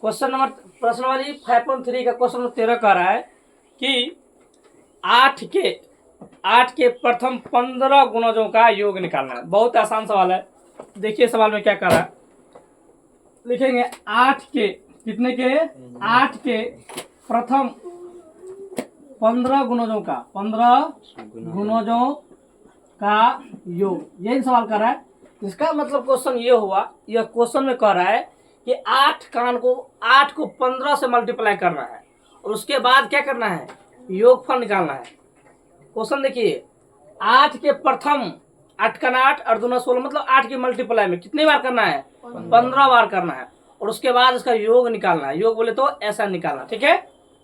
Question number प्रश्नावली 5.3 का question number 13 कह रहा है कि 8 के प्रथम 15 गुणजों का योग निकालना है। बहुत आसान सवाल है। देखिए सवाल में क्या कर रहा है। लिखेंगे 8 के कितने के 8 के प्रथम 15 गुणजों का योग, यही सवाल कर रहा है। इसका मतलब क्वेश्चन ये हुआ, यह क्वेश्चन में कह रहा है कि 8 को 15 से मल्टीप्लाई करना है और उसके बाद क्या करना है, योगफल निकालना है। क्वेश्चन देखिए, 8 के प्रथम 8 का 8 और दूना 16, मतलब 8 के मल्टीप्लाई में कितनी बार करना है, 15 बार करना है और उसके बाद इसका योग निकालना है। योग बोले तो ऐसा निकालना, ठीक है।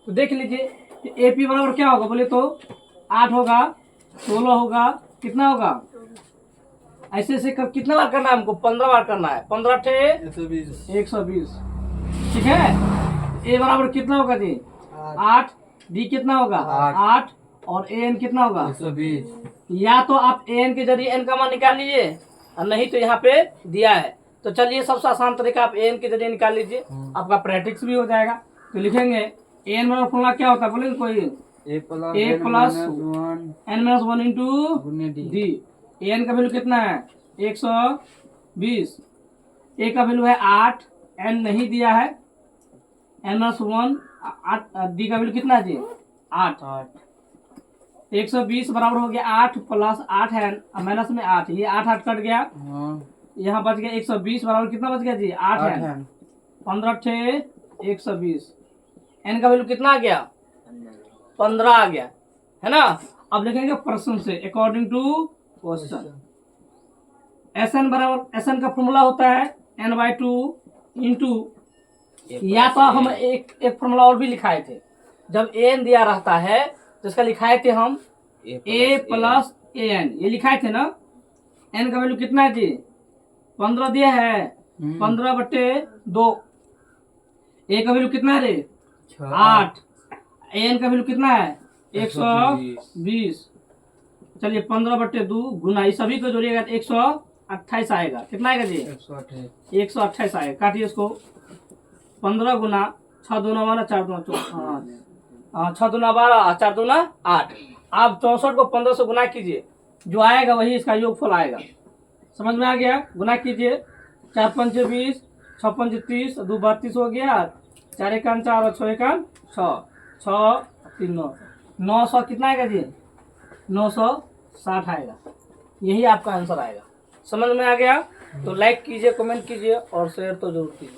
तो देख लीजिए AP बराबर क्या होगा, बोले तो 8 होगा, 16 होगा, कितना होगा, ऐसे ऐसे कितना बार करना है हमको, 15 बार करना है। 15 × 120, ठीक है। A बराबर कितना होगा जी, 8, D कितना होगा 8 और AN कितना होगा 120। या तो आप AN के जरिए n का मान निकाल लीजिए और नहीं तो यहाँ पे दिया है। तो चलिए सबसे आसान तरीका, आप AN के जरिए निकाल लीजिए, आपका प्रैक्टिस भी हो जाएगा। तो लिखेंगे AN बराबर फॉर्मूला क्या होता है, बोलेंगे कोई A plus n-1 into D। AN का वैल्यू कितना है 120, A का वैल्यू है 8, N नहीं दिया है, n-1 D का वैल्यू कितना है जी 8। 120 बराबर हो गया 8 प्लस 8 है माइनस में 8, ये 8 कट गया, यहाँ बच गया 120 बराबर कितना बच गया जी 8 है। 15 × 120, n का वैल्यू कितना आ गया 15 आ गया, है ना। अब लिखेंगे प्रश्न से अकॉर्डिंग टू क्वेश्चन। SN बराबर, SN का फॉर्मूला होता है n/2 इंटू, या तो हम एक फॉर्मूला और भी लिखाए थे, जब AN दिया रहता है तो इसका लिखाए थे हम A प्लस AN, ये लिखाए थे ना। N का वैल्यू कितना है जी 15 दिया है, 15/2। A का वैल्यू कितना है रे 8, AN का वैल्यू कितना है 120। चलिए 15/2 गुना, ये सभी को जोड़िएगा तो 128 आएगा। कितना आएगा जी 128 आएगा। काटिए इसको, 15 गुना 6 दूना 12, 4 दूना 14, 6 दूना 12, 4 दूना 8। आप 64 को 15 से गुना कीजिए, जो आएगा वही इसका योगफल आएगा। समझ में आ गया, गुना कीजिए, 4 × 5 = 20, 6 × 5 = 30, 2 × 32 हो गया, 4 × 1 = 4 और 6 × 1 = 6, 6 3 9, 900 कितना आएगा जी 960 आएगा। यही आपका आंसर आएगा। समझ में आ गया तो लाइक कीजिए, कमेंट कीजिए और शेयर तो जरूर कीजिए।